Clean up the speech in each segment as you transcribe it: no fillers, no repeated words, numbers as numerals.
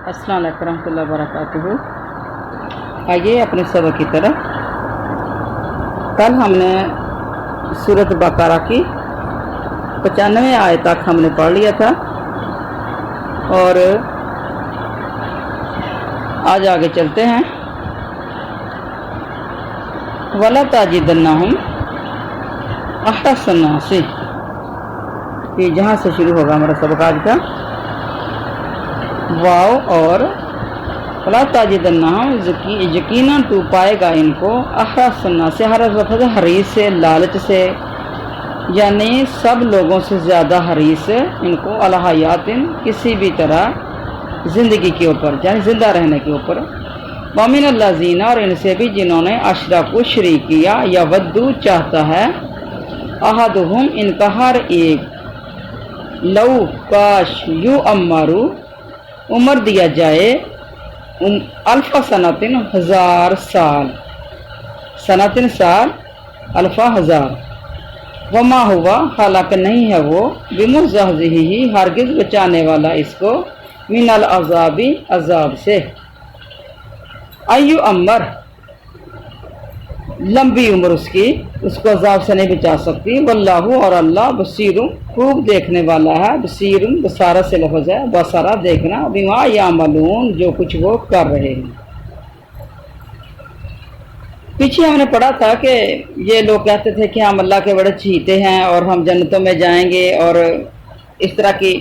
السلام علیکم ورحمۃ اللہ وبرکاتہ۔ آئیے اپنے سبق کی طرف۔ کل ہم نے سورۃ بقرہ کی 95 آیت تک ہم نے پڑھ لیا تھا، اور آج آگے چلتے ہیں۔ وَلَا تَجِدَنَّهُمْ أَحْرَصَ النَّاسِ، یہ جہاں سے شروع ہوگا ہمارا سبق آج کا۔ واو اور وَلَا تَجِدَنَّهُمْ، یقیناً تو پائے گا ان کو، احرص الناس، حرص لفظ حریص سے، لالچ سے، یعنی سب لوگوں سے زیادہ حریص ان کو، علی حیات، کسی بھی طرح زندگی کے اوپر، یعنی زندہ رہنے کے اوپر۔ وَمِنَ الَّذِينَ، اور ان سے بھی جنہوں نے اشرکوا شریک کیا، یا ودو چاہتا ہے، احدہم ان کا ہر ایک، لو کاش، یعمر عمر دیا جائے، الف سنتن 1000 سال، سنتن سال، الفا ہزار، وما ہوا حالانکہ نہیں ہے وہ، بمزحزحہ ہرگز بچانے والا اس کو، من العذاب عذاب سے، ایو عمر لمبی عمر اس کی، اس کو عذاب سے نہیں بچا سکتی، واللہ اور اللہ بصیر خوب دیکھنے والا ہے، بصیر بصارت سے لفظ ہے، بصارہ دیکھنا، بما یعملون جو کچھ وہ کر رہے ہیں۔ پیچھے ہم نے پڑھا تھا کہ یہ لوگ کہتے تھے کہ ہم اللہ کے بڑے چہیتے ہیں اور ہم جنتوں میں جائیں گے اور اس طرح کی۔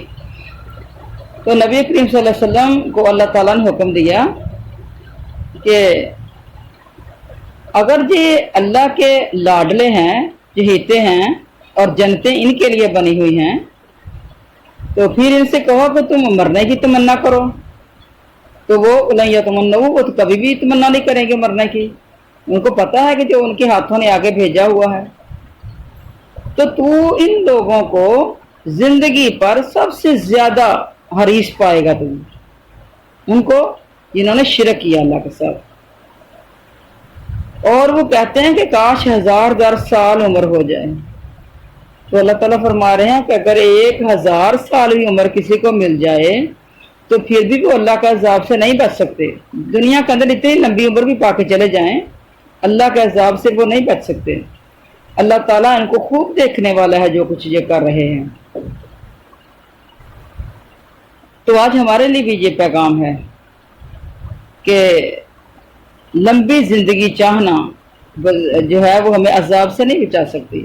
تو نبی کریم صلی اللہ علیہ وسلم کو اللہ تعالیٰ نے حکم دیا کہ اگر یہ اللہ کے لاڈلے ہیں، چہیتے ہیں، اور جنتیں ان کے لیے بنی ہوئی ہیں، تو پھر ان سے کہو کہ تم مرنے کی تمنا کرو، تو وہ لن یتمنوا، وہ تو کبھی بھی تمنا نہیں کریں گے مرنے کی، ان کو پتہ ہے کہ جو ان کے ہاتھوں نے آگے بھیجا ہوا ہے۔ تو ان لوگوں کو زندگی پر سب سے زیادہ حریص پائے گا، تم ان کو جنہوں نے شرک کیا اللہ کے ساتھ، اور وہ کہتے ہیں کہ کاش 1000 سال عمر ہو جائے۔ تو اللہ تعالیٰ فرما رہے ہیں کہ اگر 1000 سال بھی عمر کسی کو مل جائے تو پھر بھی وہ اللہ کا عذاب سے نہیں بچ سکتے۔ دنیا کے اندر اتنی لمبی عمر بھی پا کے چلے جائیں، اللہ کے عذاب سے وہ نہیں بچ سکتے۔ اللہ تعالیٰ ان کو خوب دیکھنے والا ہے جو کچھ یہ کر رہے ہیں۔ تو آج ہمارے لیے بھی یہ پیغام ہے کہ لمبی زندگی چاہنا جو ہے وہ ہمیں عذاب سے نہیں بچا سکتی۔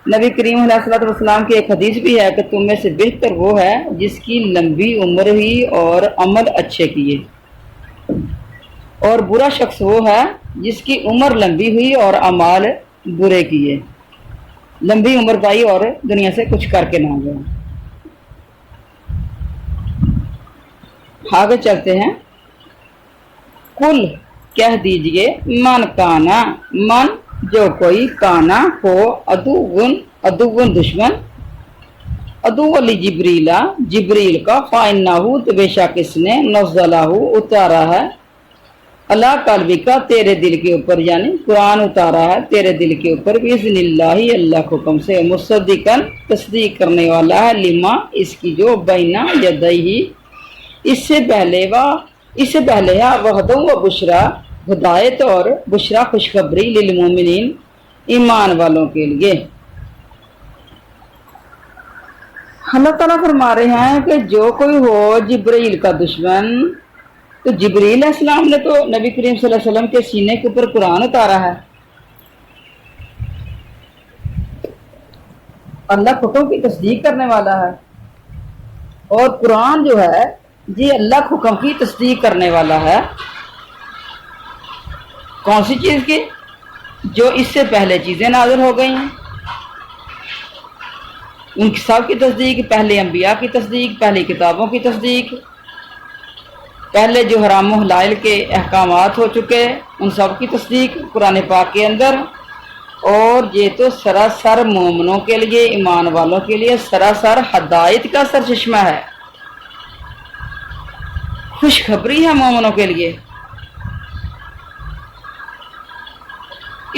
نبی کریم علیہ الصلوۃ والسلام کی ایک حدیث بھی ہے کہ تم میں سے بہتر وہ ہے جس کی لمبی عمر ہوئی اور عمل اچھے کیے، اور برا شخص وہ ہے جس کی عمر لمبی ہوئی اور اعمال برے کیے، لمبی عمر پائی اور دنیا سے کچھ کر کے نہ گیا۔ آگے چلتے ہیں۔ کل کہہ دیجئے، من کانا، من جو کوئی، کانا ہو، عدوٌ دشمن، عدو علی جبریلا جبریل کا، فإنہ تو بے شک اس نے، نزلہ اتارا ہے، اللہ قلبی کا تیرے دل کے اوپر، یعنی قرآن اتارا ہے تیرے دل کے اوپر، بإذن اللہ اللہ کے حکم سے، مصدقاً تصدیق کرنے والا ہے، لما اس کی جو، بینا یدیہ اس سے پہلے ہے، وہدہ و بشرا ہدایت اور بشرا خوشخبری، للمومنین ایمان والوں کے لیے۔ اللہ تعالیٰ فرما رہے ہیں کہ جو کوئی ہو جبریل کا دشمن، تو جبریل علیہ السلام نے تو نبی کریم صلی اللہ علیہ وسلم کے سینے کے اوپر قرآن اتارا ہے، اللہ حکم کی تصدیق کرنے والا ہے، اور قرآن جو ہے جی اللہ حکم کی تصدیق کرنے والا ہے۔ کون سی چیز کی؟ جو اس سے پہلے چیزیں نازل ہو گئی ہیں، ان سب کی تصدیق، پہلے انبیاء کی تصدیق، پہلی کتابوں کی تصدیق، پہلے جو حرام و حلال کے احکامات ہو چکے ان سب کی تصدیق قرآن پاک کے اندر۔ اور یہ تو سراسر مومنوں کے لیے، ایمان والوں کے لیے سراسر ہدایت کا سرچشمہ ہے، خوشخبری ہے مومنوں کے لیے۔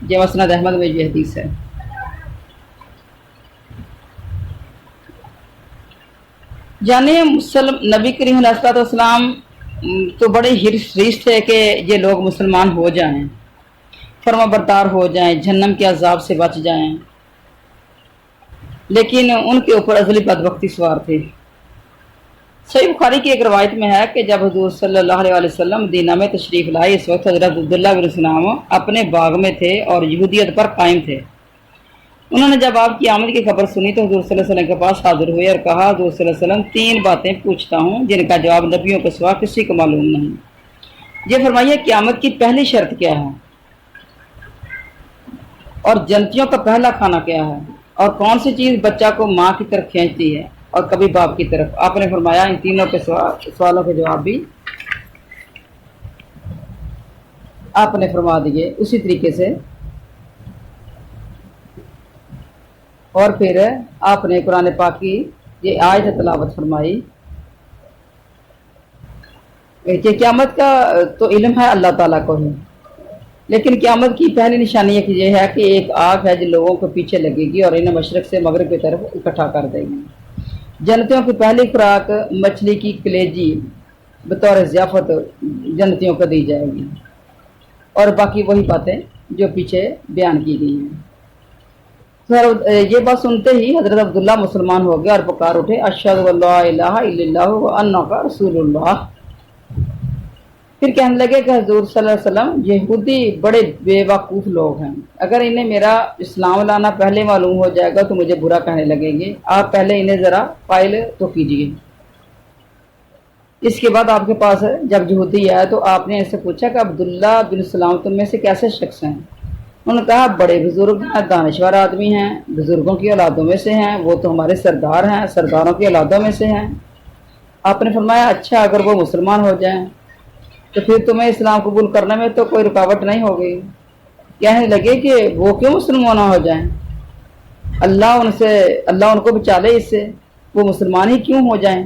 یہ مسند احمد میں یہ حدیث ہے۔ یعنی نبی کریم علیہ السلام تو بڑے حریص تھے کہ یہ لوگ مسلمان ہو جائیں، فرما بردار ہو جائیں، جہنم کے عذاب سے بچ جائیں، لیکن ان کے اوپر ازلی بدبختی سوار تھی۔ صحیح بخاری کی ایک روایت میں ہے کہ جب حضور صلی اللہ علیہ وسلم مدینہ میں تشریف لائے، اس وقت حضرت عبداللہ بن سلام اپنے باغ میں تھے اور یہودیت پر قائم تھے۔ انہوں نے جب آپ کی آمد کی خبر سنی تو حضور صلی اللہ علیہ وسلم کے پاس حاضر ہوئے اور کہا، حضور صلی اللہ علیہ وسلم 3 باتیں پوچھتا ہوں جن کا جواب نبیوں کے سوا کسی کو معلوم نہیں۔ یہ فرمائیے قیامت کی پہلی شرط کیا ہے، اور جنتیوں کا پہلا کھانا کیا ہے، اور کون سی چیز بچہ کو ماں کی طرف کھینچتی ہے اور کبھی باپ کی طرف؟ آپ نے فرمایا ان تینوں کے سوالوں کے جواب بھی آپ نے فرما دیے اسی طریقے سے۔ اور پھر آپ نے قرآن پاک کی یہ آیت تلاوت فرمائی کہ قیامت کا تو علم ہے اللہ تعالیٰ کو ہی، لیکن قیامت کی پہلی نشانی یہ ہے کہ ایک آگ ہے جو لوگوں کو پیچھے لگے گی اور انہیں مشرق سے مغرب کی طرف اکٹھا کر دے گی۔ جنتیوں کی پہلی خوراک مچھلی کی کلیجی بطور ضیافت جنتیوں کو دی جائے گی، اور باقی وہی باتیں جو پیچھے بیان کی گئی ہیں۔ یہ بات سنتے ہی حضرت عبداللہ مسلمان ہو گیا اور پکار اٹھے، اشہد ان لا الہ الا اللہ وانک رسول اللہ۔ پھر کہنے لگے کہ حضور صلی اللہ علیہ وسلم یہودی بڑے بے وقوف لوگ ہیں، اگر انہیں میرا اسلام لانا پہلے معلوم ہو جائے گا تو مجھے برا کہنے لگیں گے، آپ پہلے انہیں ذرا قائل تو کیجیے۔ اس کے بعد آپ کے پاس جب یہودی آیا تو آپ نے ان سے پوچھا کہ عبداللہ بن سلام تم میں سے کیسے شخص ہیں؟ انہوں نے کہا بڑے بزرگ ہیں، دانشور آدمی ہیں، بزرگوں کی اولادوں میں سے ہیں، وہ تو ہمارے سردار ہیں، سرداروں کی اولادوں میں سے ہیں۔ آپ نے فرمایا اچھا اگر وہ مسلمان ہو جائیں تو پھر تمہیں اسلام قبول کرنے میں تو کوئی رکاوٹ نہیں ہوگی۔ کہنے لگے کہ وہ کیوں مسلمان ہو جائیں، اللہ ان کو بچا لے اس سے، وہ مسلمان ہی کیوں ہو جائیں۔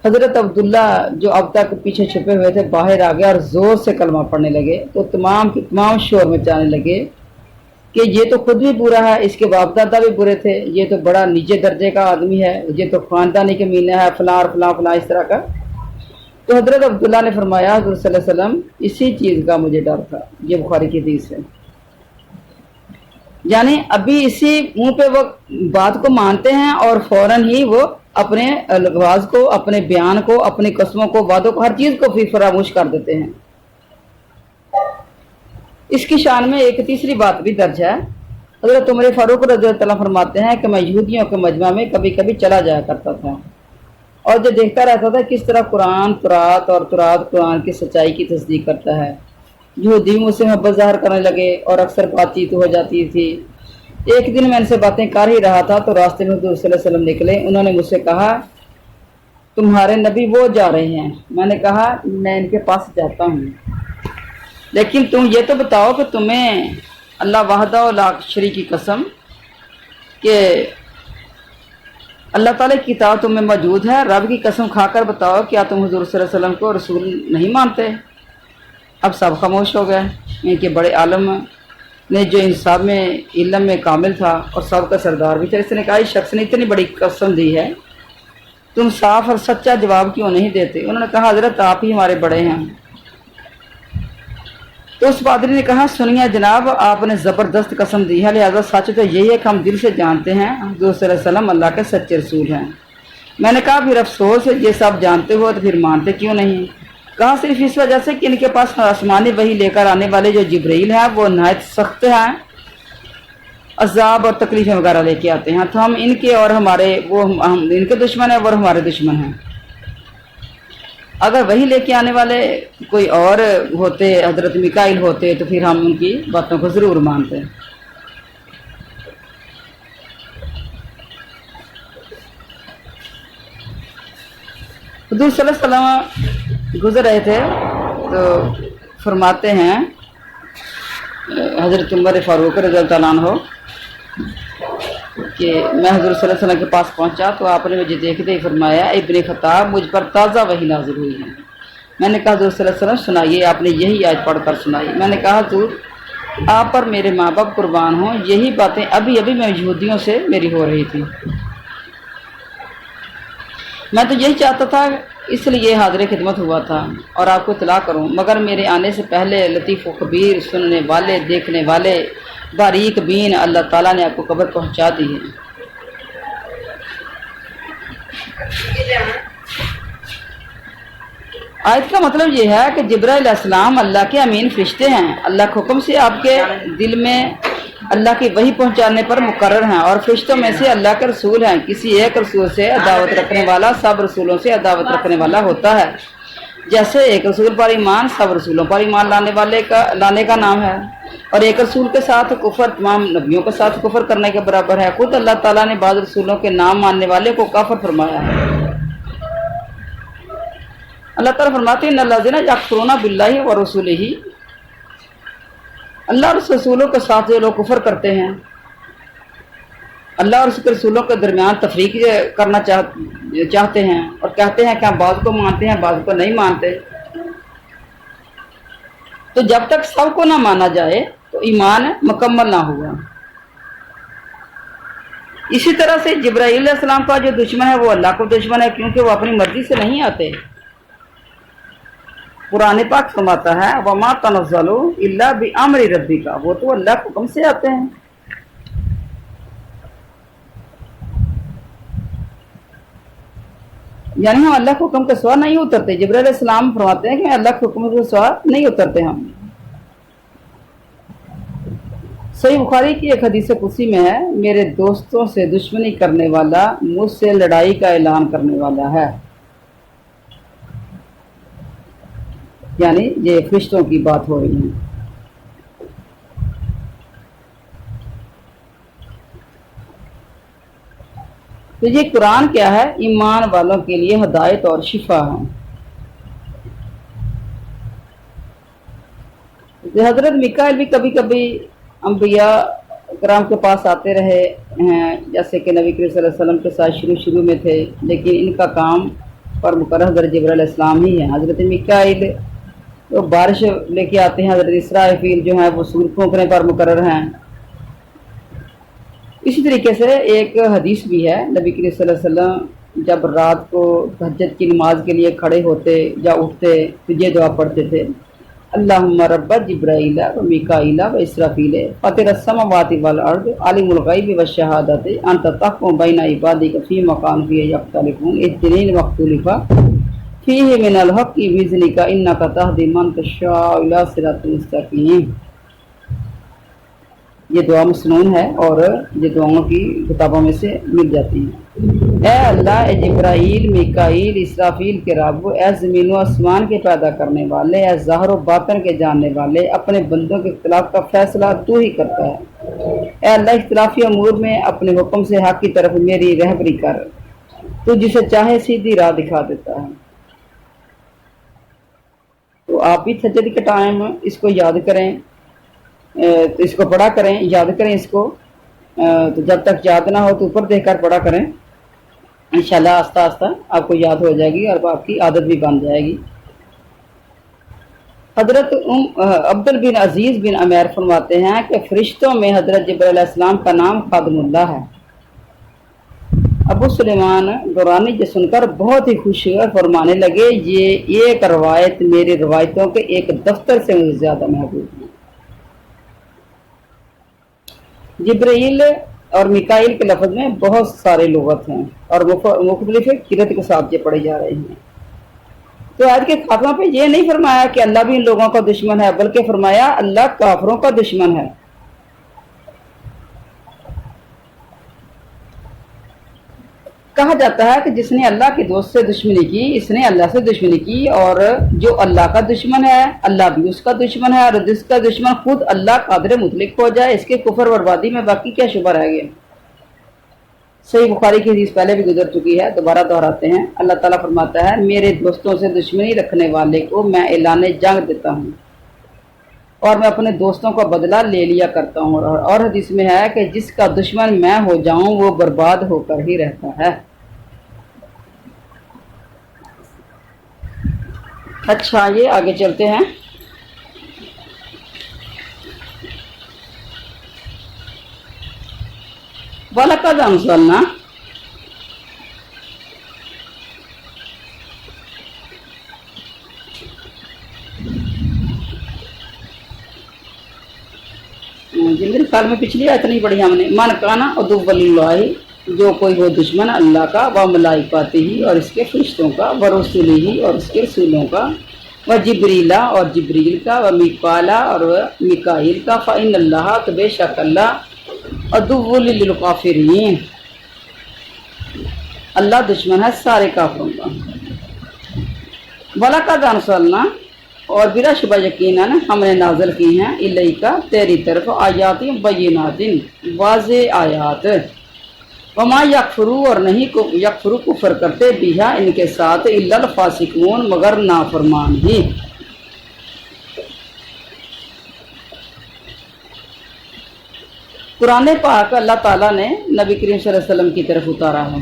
حضرت عبداللہ جو اب تک پیچھے چھپے ہوئے تھے باہر آ گئے اور زور سے کلمہ پڑھنے لگے تو تمام شور مچانے لگے کہ یہ تو خود بھی برا ہے، اس کے باپ دادا بھی برے تھے، یہ تو بڑا نیچے درجے کا آدمی ہے، یہ تو خاندانی کمینہ ہے، فلاں اور فلاں فلاں اس طرح کا۔ تو حضرت عبداللہ نے فرمایا حضرت صلی اللہ علیہ وسلم اسی چیز کا مجھے ڈر تھا۔ یہ بخاری کی حدیث ہے۔ یعنی ابھی اسی منہ پہ وہ بات کو مانتے ہیں اور فوراً ہی وہ اپنے الفاظ کو، اپنے بیان کو، اپنی قسموں کو، وعدوں کو، ہر چیز کو پھر فراموش کر دیتے ہیں۔ اس کی شان میں ایک تیسری بات بھی درج ہے۔ حضرت عمر فاروق رضی اللہ عنہ فرماتے ہیں کہ میں یہودیوں کے مجمع میں کبھی کبھی چلا جایا کرتا تھا اور جو دیکھتا رہتا تھا کس طرح قرآن تورات اور تورات قرآن کی سچائی کی تصدیق کرتا ہے۔ یہودی مجھ سے محبت ظاہر کرنے لگے اور اکثر بات چیت ہو جاتی تھی۔ ایک دن میں ان سے باتیں کر ہی رہا تھا تو راستے میں حضور صلی اللہ علیہ وسلم نکلے، انہوں نے مجھ سے کہا تمہارے نبی وہ جا رہے ہیں۔ میں نے کہا میں ان کے پاس جاتا ہوں، لیکن تم یہ تو بتاؤ کہ تمہیں اللہ وحدہ لا شریک کی قسم کہ اللہ تعالیٰ کی کتاب تم میں موجود ہے، رب کی قسم کھا کر بتاؤ کیا تم حضور صلی اللہ علیہ وسلم کو رسول نہیں مانتے؟ اب سب خاموش ہو گئے۔ ان کے بڑے عالم نے جو ان سب میں علم میں کامل تھا اور سب کا سردار بھی تھا، اس نے کہا اس شخص نے اتنی بڑی قسم دی ہے، تم صاف اور سچا جواب کیوں نہیں دیتے؟ انہوں نے کہا حضرت آپ ہی ہمارے بڑے ہیں۔ تو اس پادری نے کہا سنیے جناب، آپ نے زبردست قسم دی ہے، لہذا سچ تو یہی ہے کہ ہم دل سے جانتے ہیں حضور صلی اللہ علیہ وسلم اللہ کے سچے رسول ہیں۔ میں نے کہا پھر افسوس یہ سب جانتے ہو تو پھر مانتے کیوں نہیں؟ کہا صرف اس وجہ سے کہ ان کے پاس آسمانی وحی لے کر آنے والے جو جبرائیل ہیں وہ نہایت سخت ہیں، عذاب اور تکلیفیں وغیرہ لے کے آتے ہیں، تو ہم ان کے اور ہمارے ہم ان کے دشمن ہیں اور ہمارے دشمن ہیں۔ اگر وہی لے کے آنے والے کوئی اور ہوتے، حضرت میکائیل ہوتے، تو پھر ہم ان کی باتوں کو ضرور مانتے۔ حضور صلی اللہ علیہ وسلم گزر رہے تھے تو فرماتے ہیں حضرت عمر فاروق رضی اللہ عنہ کہ میں حضور صلی اللہ علیہ وسلم کے پاس پہنچا تو آپ نے مجھے دیکھتے ہی فرمایا ابن خطاب مجھ پر تازہ وحی نازل ہوئی ہے۔ میں نے کہا حضور صلی اللہ علیہ وسلم سنائیے، آپ نے یہی آیت پڑھ کر سنائی۔ میں نے کہا حضور آپ پر میرے ماں باپ قربان ہوں، یہی باتیں ابھی ابھی میں یہودیوں سے میری ہو رہی تھی۔ میں تو یہی چاہتا تھا، اس لیے حاضر خدمت ہوا تھا اور آپ کو اطلاع کروں، مگر میرے آنے سے پہلے لطیف و خبیر، سننے والے، دیکھنے والے، باریک بین اللہ تعالیٰ نے آپ کو خبر پہنچا دی ہے۔ آیت کا مطلب یہ ہے کہ جبرائیل علیہ السلام اللہ کے امین فرشتے ہیں، اللہ کے حکم سے آپ کے دل میں اللہ کی وحی پہنچانے پر مقرر ہیں، اور فرشتوں میں سے اللہ کے رسول ہیں۔ کسی ایک رسول سے عداوت رکھنے والا سب رسولوں سے عداوت رکھنے والا ہوتا ہے، جیسے ایک رسول پر ایمان سب رسولوں پر ایمان لانے کا نام ہے، اور ایک رسول کے ساتھ کفر تمام نبیوں کے ساتھ کفر کرنے کے برابر ہے۔ خود اللہ تعالیٰ نے بعض رسولوں کے نام ماننے والے کو کافر فرمایا ہے۔ اللہ تعالیٰ فرماتے ہیں ان الذین یکفرون باللہ ورسولہ، اللہ اور اس رسولوں کے ساتھ جو لوگ کفر کرتے ہیں، اللہ اور اس کے رسولوں کے درمیان تفریق کرنا چاہتے ہیں اور کہتے ہیں کہ ہم بعض کو مانتے ہیں بعض کو نہیں مانتے، تو جب تک سب کو نہ مانا جائے تو ایمان مکمل نہ ہوا۔ اسی طرح سے جبرائیل علیہ السلام کا جو دشمن ہے وہ اللہ کو دشمن ہے، کیونکہ وہ اپنی مرضی سے نہیں آتے۔ قرآن پاک فرماتا ہے وما تنزلوا الا بامر ربک، وہ تو اللہ کے حکم سے آتے ہیں۔ یعنی ہم اللہ کے حکم کے سوا نہیں اترتے۔ جبرائیل علیہ السلام فرماتے ہیں کہ اللہ کے حکم کے سوا نہیں اترتے ہم۔ صحیح بخاری کی ایک حدیث قدسی میں ہے، میرے دوستوں سے دشمنی کرنے والا مجھ سے لڑائی کا اعلان کرنے والا ہے، یعنی یہ فرشتوں کی بات ہو رہی ہے۔ تو یہ قرآن کیا ہے؟ ایمان والوں کے لیے ہدایت اور شفا ہے۔ حضرت میکائیل بھی کبھی کبھی انبیاء کرام کے پاس آتے رہے ہیں، جیسے کہ نبی کریم صلی اللہ علیہ وسلم کے ساتھ شروع میں تھے، لیکن ان کا کام پر مقرر حضرت جبرائیل علیہ السلام ہی ہیں۔ حضرت میکائیل تو بارش لے کے آتے ہیں، حضرت اسرافیل جو ہیں وہ سور پھونکنے پر مقرر ہیں۔ اسی طریقے سے ایک حدیث بھی ہے، نبی کریم صلی اللہ علیہ وسلم جب رات کو تہجد کی نماز کے لیے کھڑے ہوتے یا اٹھتے تو یہ دعا پڑھتے تھے، اللہم رب جبرائیل و میکائیل و اسرافیل فاطر السماوات والارض عالم الغیب والشہادۃ انت تحکم بین عبادک فیما کانوا فیہ یختلفون اهدنا المختلف فیہ من الحق بإذنک انک تہدی من تشاء الی صراط مستقیم۔ یہ دعا مسنون ہے اور یہ دعاؤں کی کتابوں میں سے مل جاتی ہیں۔ اے اللہ، اے جبرائیل، میکائیل، اسرافیل کے رب، اے زمین و آسمان کے پیدا کرنے والے، اے ظاہر و باطن کے جاننے والے، اپنے بندوں کے اختلاف کا فیصلہ تو ہی کرتا ہے۔ اے اللہ، اختلافی امور میں اپنے حکم سے حق کی طرف میری رہبری کر، تو جسے چاہے سیدھی راہ دکھا دیتا ہے۔ تو آپ بھی تہجد کے ٹائم اس کو یاد کریں، تو اس کو پڑھا کریں، یاد کریں اس کو، تو جب تک یاد نہ ہو تو اوپر دیکھ کر پڑھا کریں، انشاءاللہ آہستہ آہستہ آپ کو یاد ہو جائے گی اور آپ کی عادت بھی بن جائے گی۔ حضرت عبد بن عزیز بن عمیر فرماتے ہیں کہ فرشتوں میں حضرت جبرائیل علیہ السلام کا نام خادم اللہ ہے۔ ابو سلیمان دورانی یہ سن کر بہت ہی خوش ہوئے اور فرمانے لگے، یہ ایک روایت میری روایتوں کے ایک دفتر سے مجھے زیادہ محبوب ہے۔ جبرائیل اور میکائیل کے لفظ میں بہت سارے لغت ہیں اور مختلف قرت کے ساتھ یہ پڑھے جا رہے ہیں۔ تو آج کے خاتمہ پہ یہ نہیں فرمایا کہ اللہ بھی ان لوگوں کا دشمن ہے، بلکہ فرمایا اللہ کافروں کا دشمن ہے۔ کہا جاتا ہے کہ جس نے اللہ کے دوست سے دشمنی کی، اس نے اللہ سے دشمنی کی، اور جو اللہ کا دشمن ہے اللہ بھی اس کا دشمن ہے، اور جس کا دشمن خود اللہ قادر مطلق ہو جائے، اس کے کفر بربادی میں باقی کیا شبہ رہ گیا۔ صحیح بخاری کی حدیث پہلے بھی گزر چکی ہے، دوبارہ دہراتے ہیں۔ اللہ تعالیٰ فرماتا ہے، میرے دوستوں سے دشمنی رکھنے والے کو میں اعلان جنگ دیتا ہوں اور میں اپنے دوستوں کا بدلہ لے لیا کرتا ہوں، اور حدیث میں ہے کہ جس کا دشمن میں ہو جاؤں وہ برباد ہو کر ہی رہتا ہے۔ اچھا، یہ آگے چلتے ہیں۔ وَلَقَدْ أَنزَلْنَا جی میرے خیال میں پچھلی آیت نہیں پڑھی ہم نے. من کانا عدو للہ، جو کوئی ہو دشمن اللہ کا، و ملائکاتہ ہی اور اس کے فرشتوں کا، و رسولہ ہی اور اس کے رسولوں کا، و جبریلا اور جبریل کا، و میکالا اور میکائیل کا، فإن اللہ تو بے شک اللہ عدو للکافرین، اللہ دشمن ہے سارے کافروں کا. وَلَقَدْ أَنزَلْنَا اور بلا شبہ یقیناً ہم نے نازل کی ہیں الیک تیری طرف آیات بینات واضح آیات، وما یکفرو اور نہیں یکفرو کفر کرتے بیہا ان کے ساتھ الا الفاسقون مگر نافرمان ہی. قرآن پاک اللہ تعالیٰ نے نبی کریم صلی اللہ علیہ وسلم کی طرف اتارا ہے،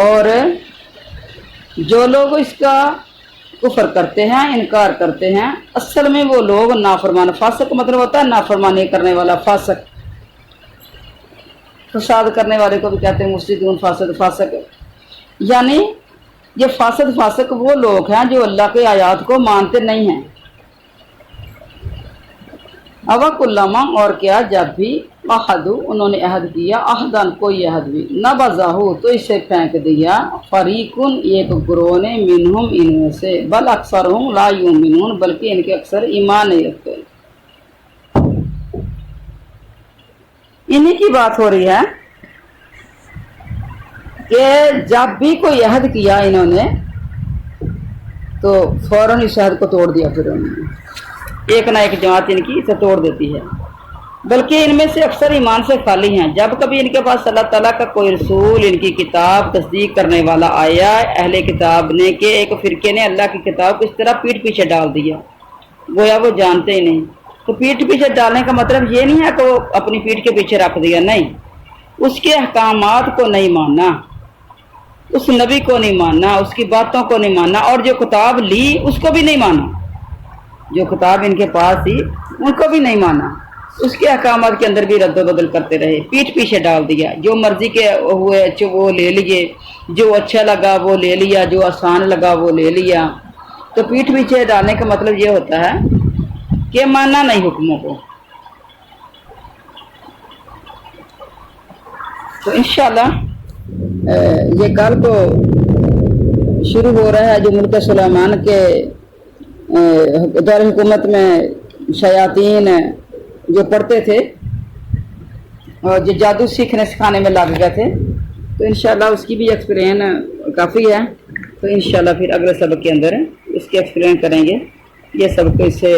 اور جو لوگ اس کا کفر کرتے ہیں، انکار کرتے ہیں، اصل میں وہ لوگ نافرمان، فاسق مطلب ہوتا ہے نافرمانی کرنے والا، فاسق، فساد کرنے والے کو بھی کہتے ہیں مفسدون، فاسق. یعنی یہ فاسق وہ لوگ ہیں جو اللہ کے آیات کو مانتے نہیں ہیں. اوَکُلَّمَا اور کیا جب بھی عہدو انہوں نے عہد کیا، عہدن کوئی عہد بھی، نبذہو تو اسے پھینک دیا، فریقن ایک گروہ نے، منہم ان میں سے، بل اکثرہم لا یؤمنون بلکہ ان کے اکثر ایمان نہیں رکھتے. انہی کی بات ہو رہی ہے کہ جب بھی کوئی عہد کیا انہوں نے تو فوراً اس عہد کو توڑ دیا، پھر انہوں نے ایک نہ ایک جماعت ان کی اسے توڑ دیتی ہے، بلکہ ان میں سے اکثر ایمان سے خالی ہیں. جب کبھی ان کے پاس اللہ تعالیٰ کا کوئی رسول، ان کی کتاب تصدیق کرنے والا آیا، اہل کتاب نے کہ ایک فرقے نے اللہ کی کتاب کو اس طرح پیٹھ پیچھے ڈال دیا گویا وہ جانتے ہی نہیں. تو پیٹھ پیچھے ڈالنے کا مطلب یہ نہیں ہے کہ وہ اپنی پیٹھ کے پیچھے رکھ دیا، نہیں، اس کے احکامات کو نہیں ماننا، اس نبی کو نہیں ماننا، اس کی باتوں کو نہیں ماننا، اور جو کتاب لی اس کو بھی نہیں مانا، جو کتاب ان کے پاس تھی ان کو بھی نہیں مانا، اس کے احکامات کے اندر بھی رد و بدل کرتے رہے، پیٹھ پیچھے ڈال دیا، جو مرضی کے ہوئے وہ لے لیے، جو اچھا لگا وہ لے لیا، جو آسان لگا وہ لے لیا. تو پیٹھ پیچھے ڈالنے کا مطلب یہ ہوتا ہے کہ ماننا نہیں حکموں کو. تو انشاءاللہ یہ کل کو شروع ہو رہا ہے جو ملک سلیمان کے دور حکومت میں شیاطین جو پڑھتے تھے اور جو جادو سیکھنے سکھانے میں لگ گئے تھے، تو انشاءاللہ اس کی بھی ایکسپلین کافی ہے. تو انشاءاللہ پھر اگلے سبق کے اندر اس کی ایکسپلین کریں گے. یہ سبق اس سے